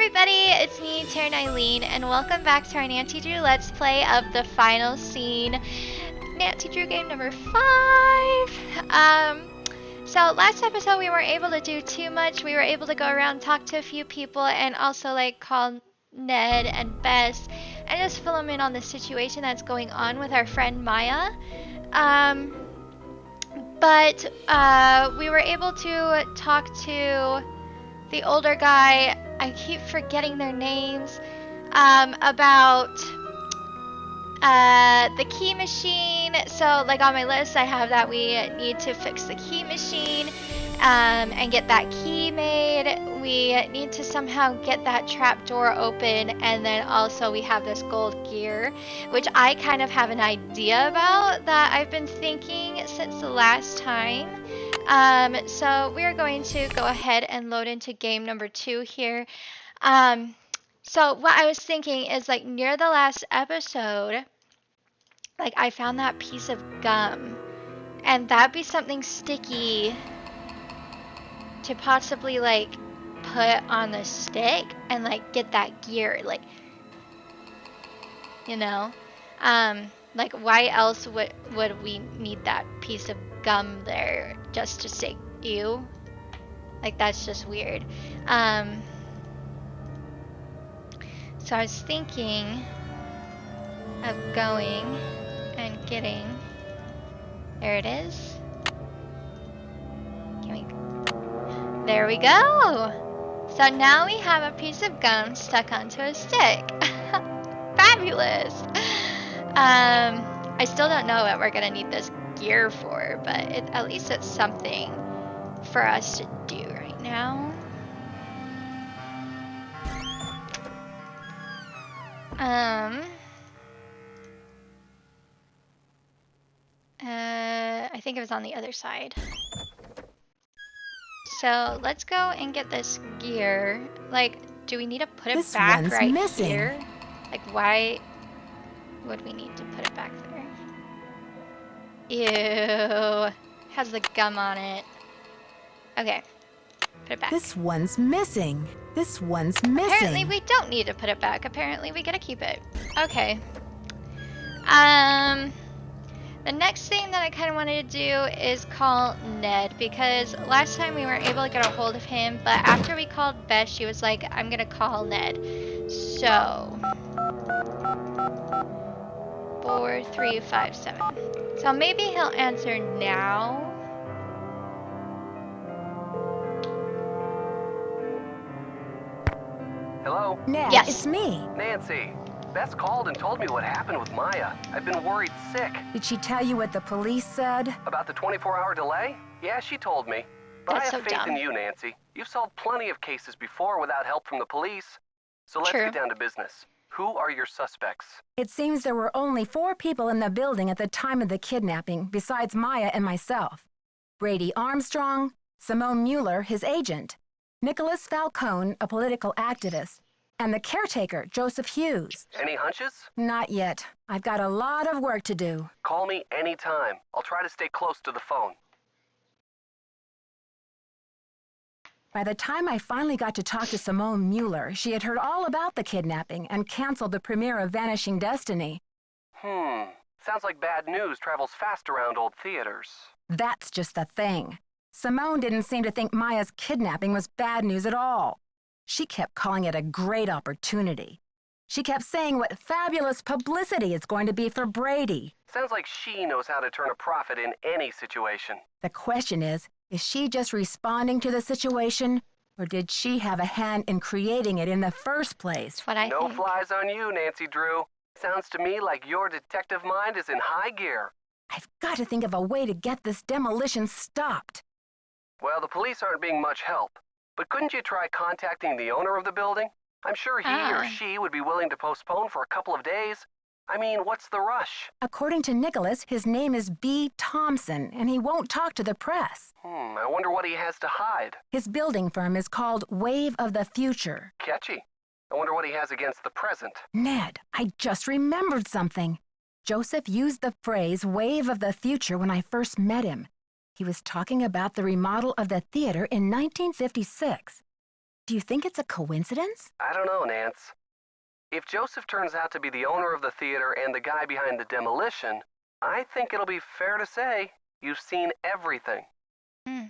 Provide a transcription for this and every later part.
everybody, it's me, Taryn Eileen, and welcome back to our Nancy Drew Let's Play of the final scene, Nancy Drew game number 5. So last episode we weren't able to do too much. We were able to go around, talk to a few people, and also call Ned and Bess, and just fill them in on the situation that's going on with our friend Maya. But we were able to talk to the older guy, I keep forgetting their names, about the key machine. So on my list I have that we need to fix the key machine and get that key made. We need to somehow get that trap door open, and then also we have this gold gear, which I kind of have an idea about that I've been thinking since the last time. So we're going to go ahead and load into game number 2 here. So what I was thinking is near the last episode, I found that piece of gum, and that'd be something sticky to possibly put on the stick and get that gear, why else would we need that piece of gum there just to say ew? That's just weird. So I was thinking of going and getting, there it is. There we go. So now we have a piece of gum stuck onto a stick. Fabulous. I still don't know what we're gonna need this gear for, but at least it's something for us to do right now. I think it was on the other side. So let's go and get this gear. Do we need to put it back right here? Why would we need to put it back there? Ew. Has the gum on it. Okay. Put it back. This one's missing. This one's missing. Apparently we don't need to put it back. Apparently we gotta keep it. Okay. The next thing that I kind of wanted to do is call Ned, because last time we weren't able to get a hold of him, but after we called Beth, she was like, I'm gonna call Ned. So 4357. So maybe he'll answer now. Hello? Ned, yes. It's me. Nancy. Beth called and told me what happened with Maya. I've been worried sick. Did she tell you what the police said? About the 24-hour delay? Yeah, she told me. But That's I have so faith dumb. in you, Nancy. You've solved plenty of cases before without help from the police. So let's True. get down to business. Who are your suspects? It seems there were only 4 people in the building at the time of the kidnapping, besides Maya and myself. Brady Armstrong, Simone Mueller, his agent, Nicholas Falcone, a political activist, and the caretaker, Joseph Hughes. Any hunches? Not yet. I've got a lot of work to do. Call me anytime. I'll try to stay close to the phone. By the time I finally got to talk to Simone Mueller, she had heard all about the kidnapping and canceled the premiere of Vanishing Destiny. Sounds like bad news travels fast around old theaters. That's just the thing. Simone didn't seem to think Maya's kidnapping was bad news at all. She kept calling it a great opportunity. She kept saying what fabulous publicity it's going to be for Brady. Sounds like she knows how to turn a profit in any situation. The question is she just responding to the situation, or did she have a hand in creating it in the first place? That's what I No think. flies on you, Nancy Drew. Sounds to me like your detective mind is in high gear. I've got to think of a way to get this demolition stopped. Well, the police aren't being much help. But couldn't you try contacting the owner of the building? I'm sure he or she would be willing to postpone for a couple of days. I mean, what's the rush? According to Nicholas, his name is B. Thompson, and he won't talk to the press. I wonder what he has to hide. His building firm is called Wave of the Future. Catchy. I wonder what he has against the present. Ned, I just remembered something. Joseph used the phrase Wave of the Future when I first met him. He was talking about the remodel of the theater in 1956. Do you think it's a coincidence? I don't know, Nance. If Joseph turns out to be the owner of the theater and the guy behind the demolition, I think it'll be fair to say you've seen everything. Hmm.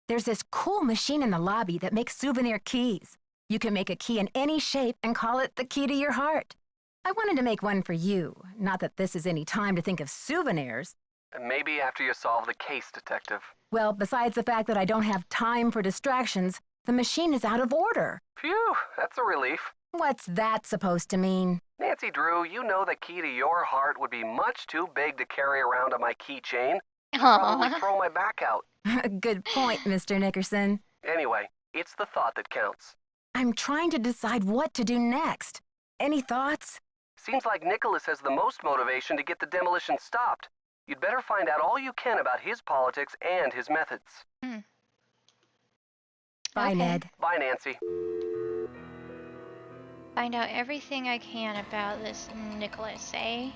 There's this cool machine in the lobby that makes souvenir keys. You can make a key in any shape and call it the key to your heart. I wanted to make one for you. Not that this is any time to think of souvenirs. Maybe after you solve the case, Detective. Well, besides the fact that I don't have time for distractions, the machine is out of order. Phew, that's a relief. What's that supposed to mean? Nancy Drew, you know the key to your heart would be much too big to carry around on my keychain. Probably Aww. throw my back out. Good point, Mr. Nickerson. Anyway, it's the thought that counts. I'm trying to decide what to do next. Any thoughts? Seems like Nicholas has the most motivation to get the demolition stopped. You'd better find out all you can about his politics and his methods. Bye, Okay. Ned. Bye, Nancy. Find out everything I can about this Nicholas, eh?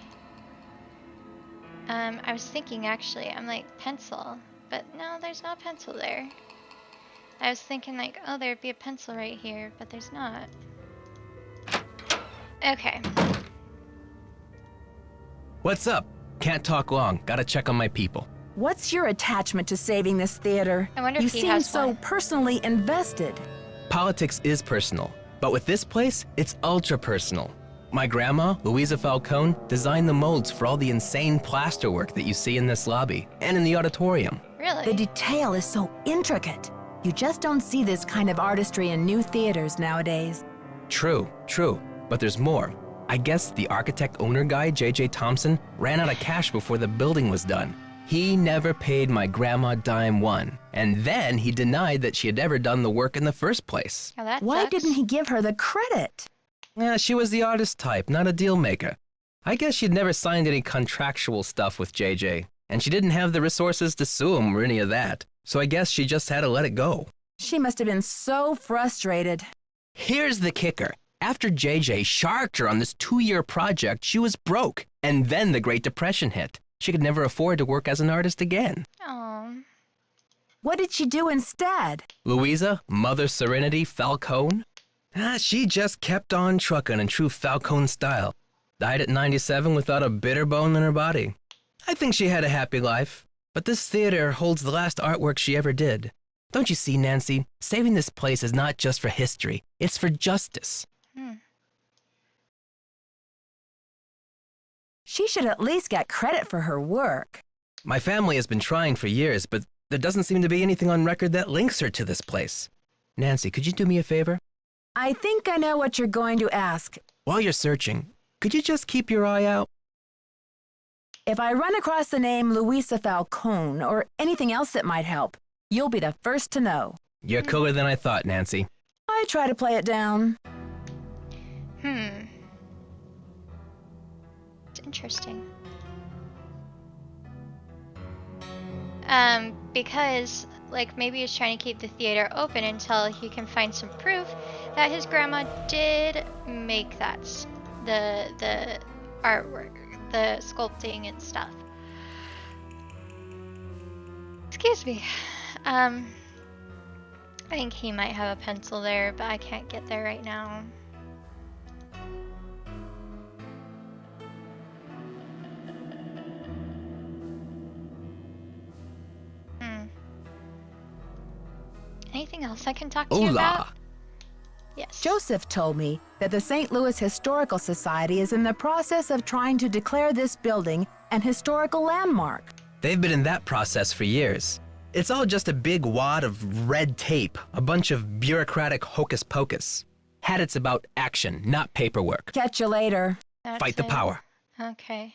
I was thinking actually, I'm like, pencil. But no, there's no pencil there. I was thinking like, oh, there'd be a pencil right here, but there's not. Okay. What's up? Can't talk long. Gotta check on my people. What's your attachment to saving this theater? I wonder You if he seem has so one. personally invested. Politics is personal, but with this place, it's ultra personal. My grandma, Louisa Falcone, designed the molds for all the insane plasterwork that you see in this lobby and in the auditorium. Really? The detail is so intricate. You just don't see this kind of artistry in new theaters nowadays. True, but there's more. I guess the architect owner guy, J.J. Thompson, ran out of cash before the building was done. He never paid my grandma dime one, and then he denied that she had ever done the work in the first place. Oh, that Why sucks. didn't he give her the credit? Yeah, she was the artist type, not a deal maker. I guess she'd never signed any contractual stuff with JJ, and she didn't have the resources to sue him or any of that. So I guess she just had to let it go. She must have been so frustrated. Here's the kicker. After JJ sharked her on this 2-year project, she was broke. And then the Great Depression hit. She could never afford to work as an artist again. Oh. What did she do instead? Louisa, Mother Serenity Falcone? She just kept on trucking in true Falcone style. Died at 97 without a bitter bone in her body. I think she had a happy life. But this theater holds the last artwork she ever did. Don't you see, Nancy? Saving this place is not just for history. It's for justice. She should at least get credit for her work. My family has been trying for years, but there doesn't seem to be anything on record that links her to this place. Nancy, could you do me a favor? I think I know what you're going to ask. While you're searching, could you just keep your eye out? If I run across the name Louisa Falcone or anything else that might help, you'll be the first to know. You're cooler than I thought, Nancy. I try to play it down. It's interesting. Because, like, maybe he's trying to keep the theater open until he can find some proof that his grandma did make that, the artwork, the sculpting and stuff. Excuse me. I think he might have a pencil there, but I can't get there right now. Anything else I can talk to you about? Yes. Joseph told me that the St. Louis Historical Society is in the process of trying to declare this building an historical landmark. They've been in that process for years. It's all just a big wad of red tape, a bunch of bureaucratic hocus pocus. Had it's about action, not paperwork. Catch you later. That's Fight the it. power. Okay.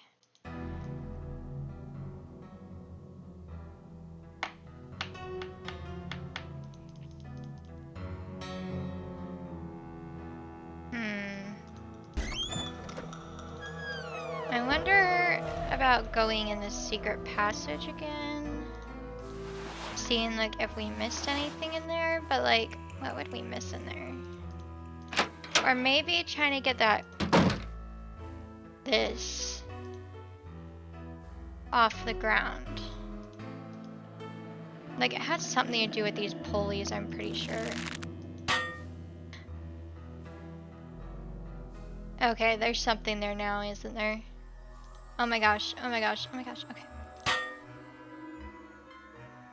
I wonder about going in the secret passage again. Seeing like if we missed anything in there, but like what would we miss in there? Or maybe trying to get this off the ground. Like, it has something to do with these pulleys, I'm pretty sure. Okay, there's something there now, isn't there? Oh my gosh, oh my gosh, oh my gosh, okay.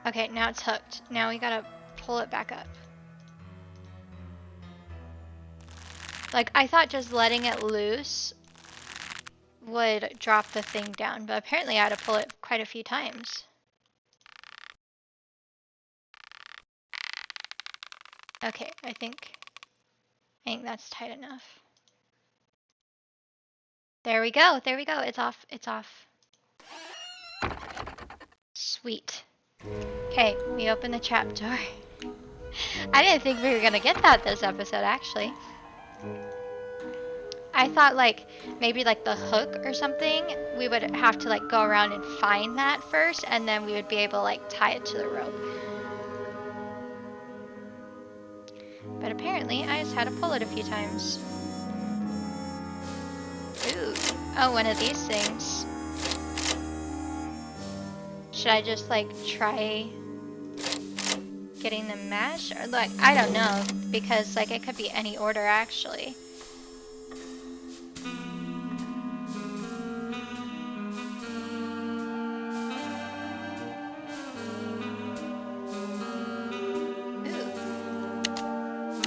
Okay, now it's hooked. Now we gotta pull it back up. Like, I thought just letting it loose would drop the thing down, but apparently I had to pull it quite a few times. Okay, I think that's tight enough. There we go, it's off, it's off. Sweet. Okay, we open the trap door. I didn't think we were gonna get that this episode, actually. I thought like maybe like the hook or something, we would have to like go around and find that first, and then we would be able to like tie it to the rope. But apparently I just had to pull it a few times. Ooh, oh, one of these things. Should I just like try getting them mashed? Or like, I don't know, because like it could be any order actually.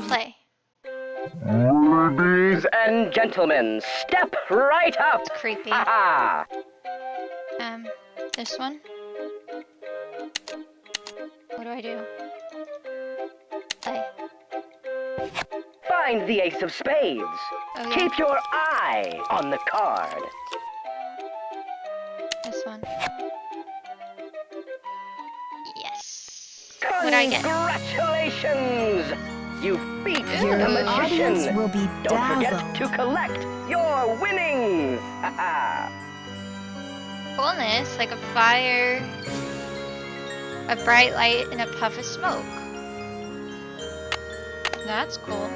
Play. Ladies and gentlemen, step right up. It's creepy. Ha This one. What do I do? Play. Find the ace of spades. Oh, yeah. Keep your eye on the card. This one. Yes. What do I get? Congratulations! You beat Ooh. the Audience magician. will be Don't forget dazzled. to collect your winnings. Coolness, like a fire, a bright light, and a puff of smoke. That's cool.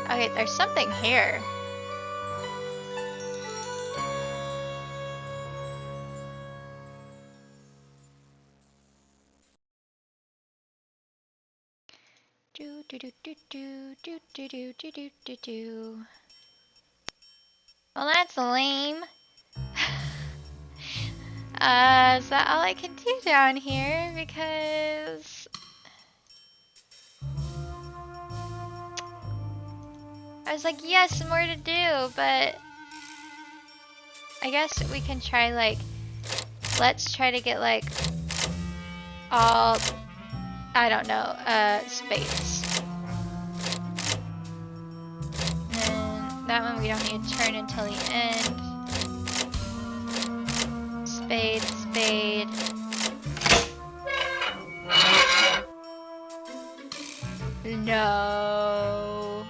Okay, there's something here. Do do do do do do do do do do do do. Well, that's lame. Is that all I can do down here? Because I was like, yes, more to do, but I guess we can try like, let's try to get like all, I don't know, spades. And that one we don't need to turn until the end. Spade, spade. No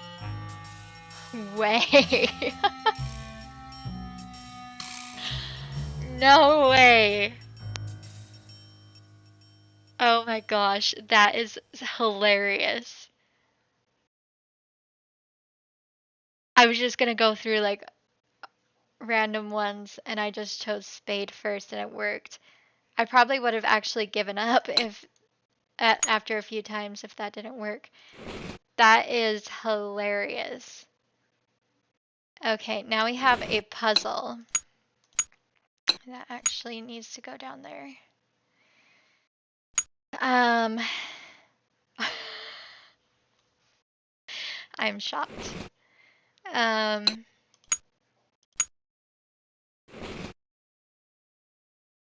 way. No way. Oh my gosh, that is hilarious. I was just gonna go through like random ones and I just chose spade first and it worked. I probably would have actually given up if after a few times if that didn't work. That is hilarious. Okay, now we have a puzzle. That actually needs to go down there. I'm shocked.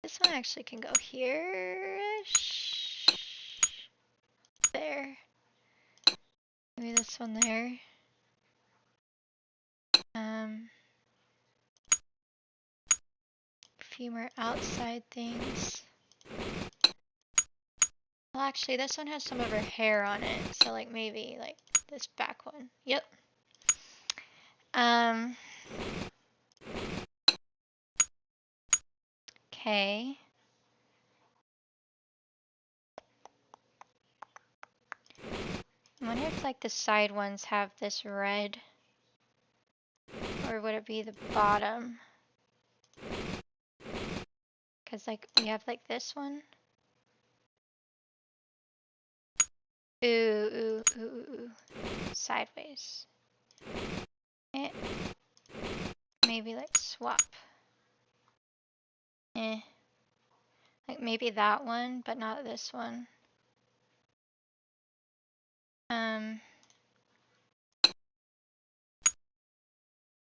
This one actually can go here-ish. There. Maybe this one there. A few more outside things. Well, actually, this one has some of her hair on it, so like maybe like this back one. Yep. Okay. I wonder if like the side ones have this red, or would it be the bottom? Because, like, we have, like, this one. Ooh. Sideways. Maybe, like, swap. Like, maybe that one, but not this one. No,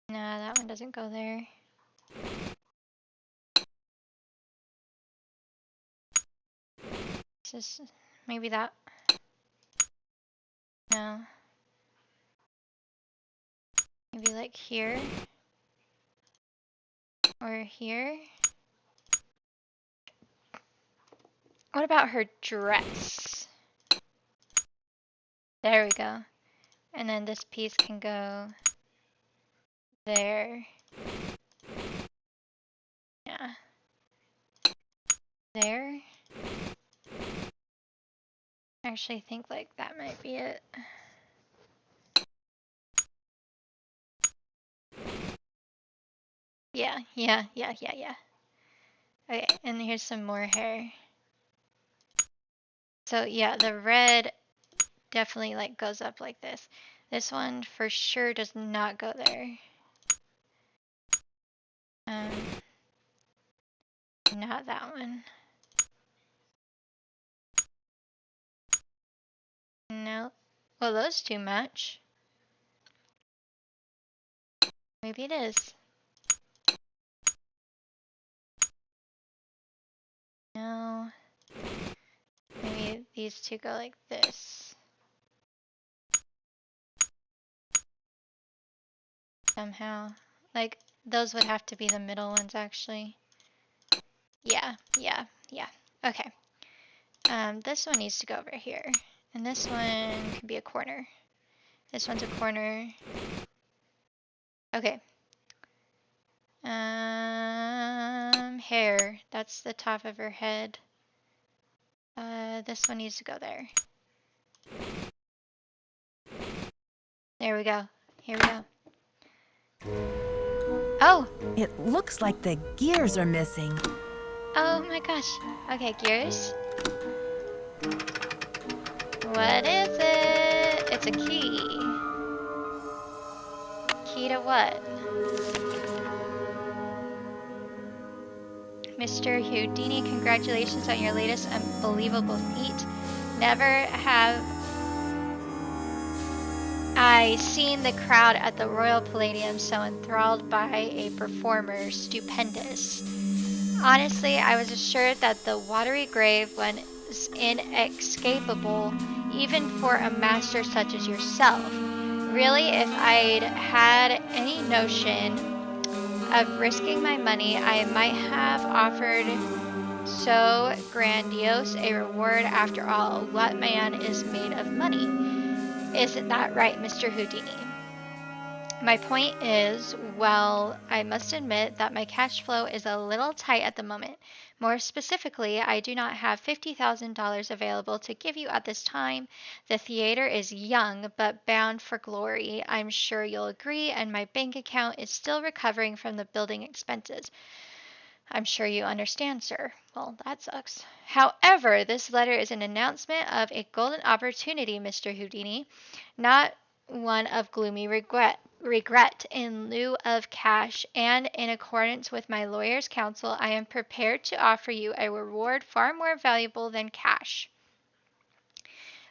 that one doesn't go there. Just maybe that. No. Maybe like here. Or here. What about her dress? There we go. And then this piece can go there. Yeah. There. I actually think like that might be it. Yeah. Okay, and here's some more hair. So yeah, the red definitely like goes up like this. This one for sure does not go there. Not that one. No. Well, those two match. Maybe it is. No. Maybe these two go like this. Somehow. Like, those would have to be the middle ones, actually. Yeah. Okay. This one needs to go over here. And this one can be a corner. This one's a corner. Okay. Hair. That's the top of her head. This one needs to go there. There we go. Here we go. Oh! It looks like the gears are missing. Oh my gosh. Okay, gears. What is it? It's a key. Key to what? Mr. Houdini, congratulations on your latest unbelievable feat. Never have I seen the crowd at the Royal Palladium so enthralled by a performer. Stupendous. Honestly, I was assured that the watery grave was inescapable, even for a master such as yourself. Really, if I'd had any notion of risking my money, I might have offered so grandiose a reward. After all, what man is made of money? Isn't that right, Mr. Houdini? My point is, well, I must admit that my cash flow is a little tight at the moment. More specifically, I do not have $50,000 available to give you at this time. The theater is young, but bound for glory. I'm sure you'll agree, and my bank account is still recovering from the building expenses. I'm sure you understand, sir. Well, that sucks. However, this letter is an announcement of a golden opportunity, Mr. Houdini, not one of gloomy regret. In lieu of cash, and in accordance with my lawyer's counsel, I am prepared to offer you a reward far more valuable than cash.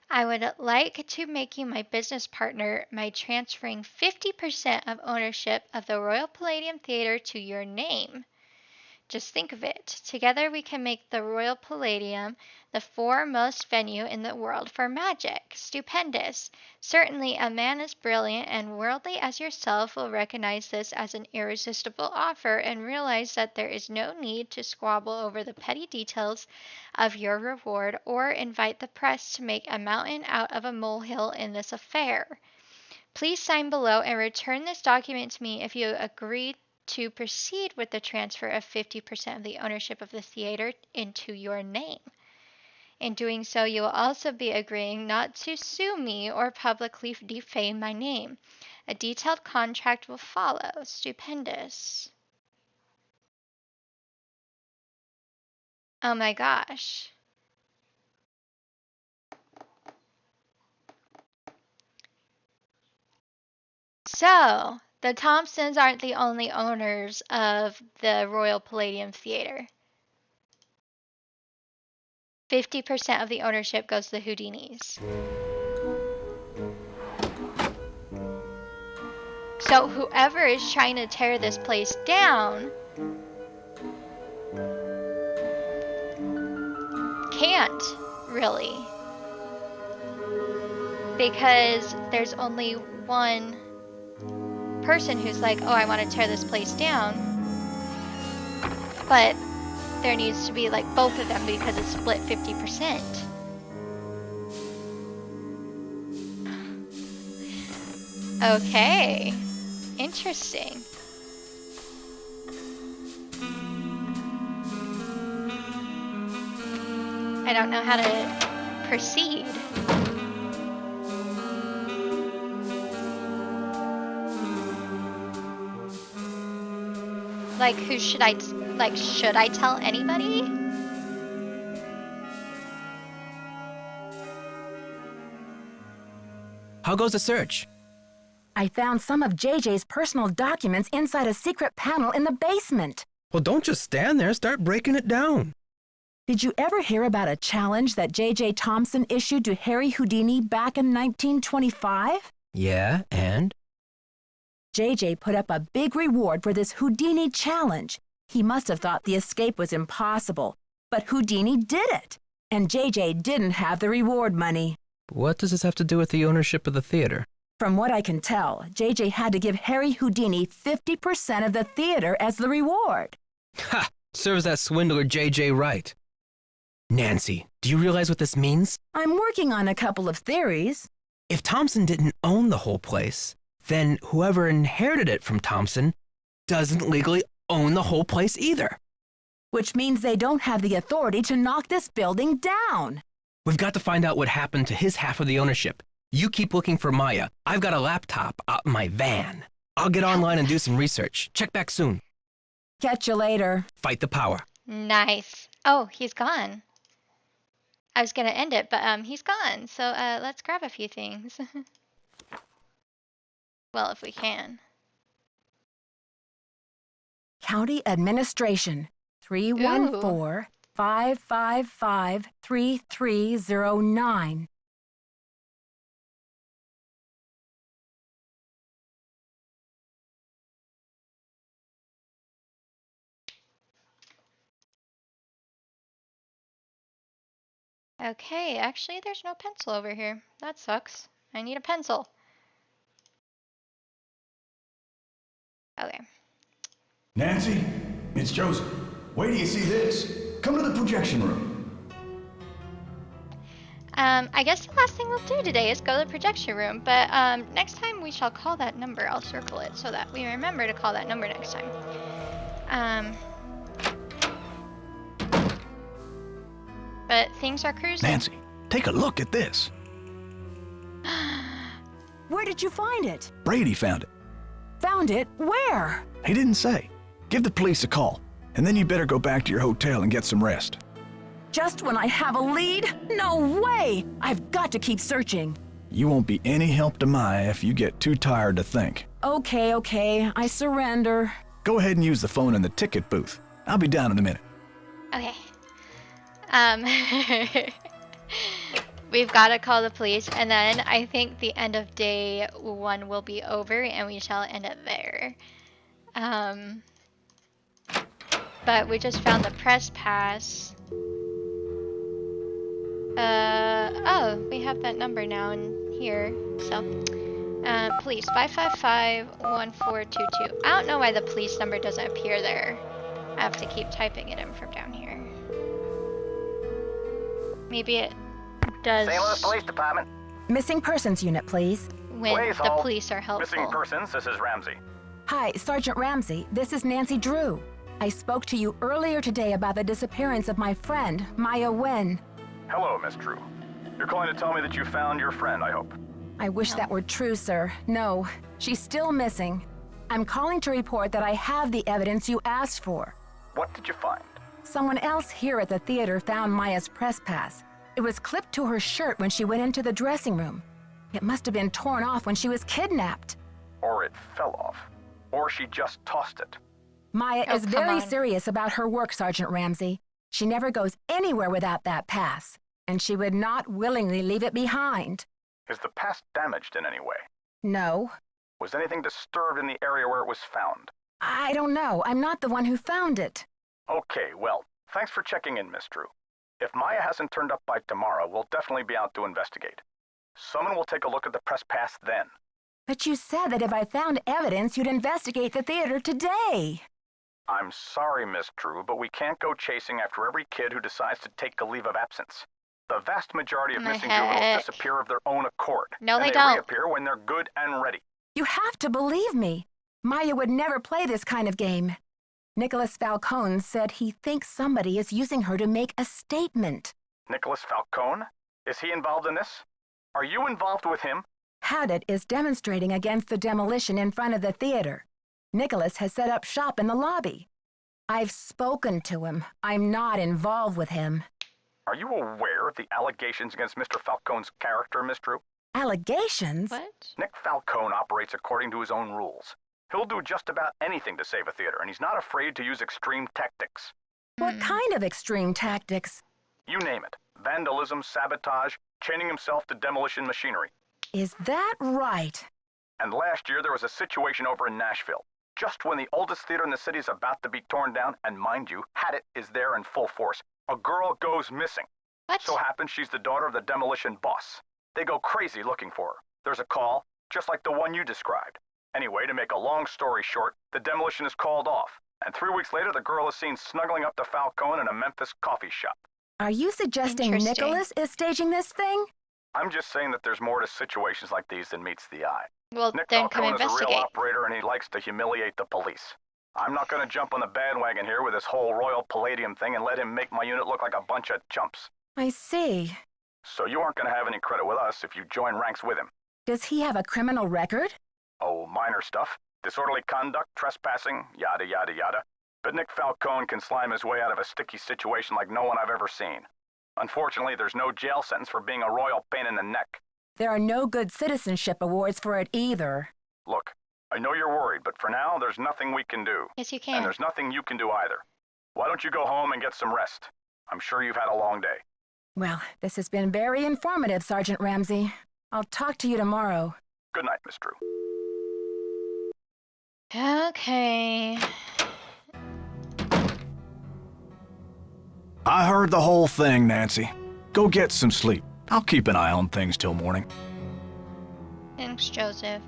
I would like to make you my business partner by transferring 50% of ownership of the Royal Palladium Theater to your name. Just think of it. Together we can make the Royal Palladium the foremost venue in the world for magic. Stupendous. Certainly a man as brilliant and worldly as yourself will recognize this as an irresistible offer and realize that there is no need to squabble over the petty details of your reward or invite the press to make a mountain out of a molehill in this affair. Please sign below and return this document to me if you agree to proceed with the transfer of 50% of the ownership of the theater into your name. In doing so, you will also be agreeing not to sue me or publicly defame my name. A detailed contract will follow. Stupendous. Oh my gosh. So, the Thompsons aren't the only owners of the Royal Palladium Theater. 50% of the ownership goes to the Houdinis. So whoever is trying to tear this place down can't, really. Because there's only one person who's like, oh, I want to tear this place down. But there needs to be like both of them because it's split 50%. Okay. Interesting. I don't know how to proceed. Like, who should I, like, should I tell anybody? How goes the search? I found some of JJ's personal documents inside a secret panel in the basement. Well, don't just stand there. Start breaking it down. Did you ever hear about a challenge that J.J. Thompson issued to Harry Houdini back in 1925? Yeah, and? J.J. put up a big reward for this Houdini challenge. He must have thought the escape was impossible, but Houdini did it, and J.J. didn't have the reward money. What does this have to do with the ownership of the theater? From what I can tell, J.J. had to give Harry Houdini 50% of the theater as the reward. Ha! Serves that swindler J.J. right. Nancy, do you realize what this means? I'm working on a couple of theories. If Thompson didn't own the whole place, then whoever inherited it from Thompson doesn't legally own the whole place either. Which means they don't have the authority to knock this building down. We've got to find out what happened to his half of the ownership. You keep looking for Maya. I've got a laptop out in my van. I'll get online and do some research. Check back soon. Catch you later. Fight the power. Nice. Oh, he's gone. I was gonna end it, but he's gone. So let's grab a few things. Well, if we can. County Administration, 314-555-3309. Okay, actually, there's no pencil over here. That sucks. I need a pencil. Okay. Nancy, it's Joseph. Wait till you see this. Come to the projection room. I guess the last thing we'll do today is go to the projection room, but next time we shall call that number. I'll circle it so that we remember to call that number next time. But things are cruising. Nancy, take a look at this. Where did you find it? Brady found it. Found it? Where? He didn't say. Give the police a call, and then you better go back to your hotel and get some rest. Just when I have a lead? No way! I've got to keep searching. You won't be any help to Maya if you get too tired to think. Okay, I surrender. Go ahead and use the phone in the ticket booth. I'll be down in a minute. Okay. We've got to call the police, and then I think the end of day 1 will be over, and we shall end it there. But we just found the press pass. Oh, we have that number now in here. So, police 555-1422. I don't know why the police number doesn't appear there. I have to keep typing it in from down here. Maybe it does. St. Louis Police Department. Missing persons unit, please. When Please the hold. police are helpful. Missing persons, this is Ramsey. Hi, Sergeant Ramsey. This is Nancy Drew. I spoke to you earlier today about the disappearance of my friend, Maya Wen. Hello, Miss Drew. You're calling to tell me that you found your friend, I hope. I wish that were true, sir. No, she's still missing. I'm calling to report that I have the evidence you asked for. What did you find? Someone else here at the theater found Maya's press pass. It was clipped to her shirt when she went into the dressing room. It must have been torn off when she was kidnapped. Or it fell off. Or she just tossed it. Maya Oh, is come very on. serious about her work, Sergeant Ramsey. She never goes anywhere without that pass, and she would not willingly leave it behind. Is the pass damaged in any way? No, Was anything disturbed in the area where it was found? I don't know. I'm not the one who found it. Okay, well, thanks for checking in, Miss Drew. If Maya hasn't turned up by tomorrow, we'll definitely be out to investigate. Someone will take a look at the press pass then. But you said that if I found evidence, you'd investigate the theater today. I'm sorry, Miss Drew, but we can't go chasing after every kid who decides to take a leave of absence. The vast majority of My missing heck. juveniles disappear of their own accord. No, and they they don't. reappear when they're good and ready. You have to believe me. Maya would never play this kind of game. Nicholas Falcone said he thinks somebody is using her to make a statement. Nicholas Falcone? Is he involved in this? Are you involved with him? Haddett is demonstrating against the demolition in front of the theater. Nicholas has set up shop in the lobby. I've spoken to him. I'm not involved with him. Are you aware of the allegations against Mr. Falcone's character, Miss Drew? Allegations? What? Nick Falcone operates according to his own rules. He'll do just about anything to save a theater, and he's not afraid to use extreme tactics. What kind of extreme tactics? You name it. Vandalism, sabotage, chaining himself to demolition machinery. Is that right? And last year there was a situation over in Nashville. Just when the oldest theater in the city is about to be torn down, and mind you, Haddett is there in full force, a girl goes missing. What? So happens she's the daughter of the demolition boss. They go crazy looking for her. There's a call, just like the one you described. Anyway, to make a long story short, the demolition is called off. And 3 weeks later, the girl is seen snuggling up to Falcone in a Memphis coffee shop. Are you suggesting Interesting. Nicholas is staging this thing? I'm just saying that there's more to situations like these than meets the eye. Well, Nick then come Falcone is a investigate. real operator, and he likes to humiliate the police. I'm not going to jump on the bandwagon here with this whole Royal Palladium thing and let him make my unit look like a bunch of chumps. I see. So you aren't going to have any credit with us if you join ranks with him. Does he have a criminal record? Oh, minor stuff. Disorderly conduct, trespassing, yada, yada, yada. But Nick Falcone can slime his way out of a sticky situation like no one I've ever seen. Unfortunately, there's no jail sentence for being a royal pain in the neck. There are no good citizenship awards for it either. Look, I know you're worried, but for now, there's nothing we can do. Yes, you And can. there's nothing you can do either. Why don't you go home and get some rest? I'm sure you've had a long day. Well, this has been very informative, Sergeant Ramsey. I'll talk to you tomorrow. Good night, Miss Drew. Okay. I heard the whole thing, Nancy. Go get some sleep. I'll keep an eye on things till morning. Thanks, Joseph.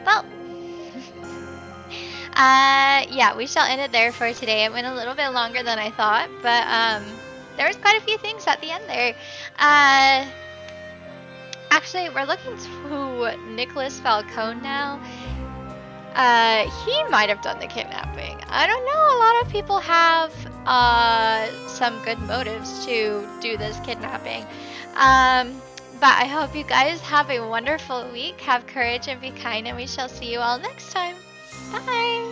Well, yeah, we shall end it there for today. It went a little bit longer than I thought, but there was quite a few things at the end there. Actually, we're looking to Nicholas Falcone now. He might have done the kidnapping. I don't know. A lot of people have some good motives to do this kidnapping. But I hope you guys have a wonderful week. Have courage and be kind, and we shall see you all next time. Bye!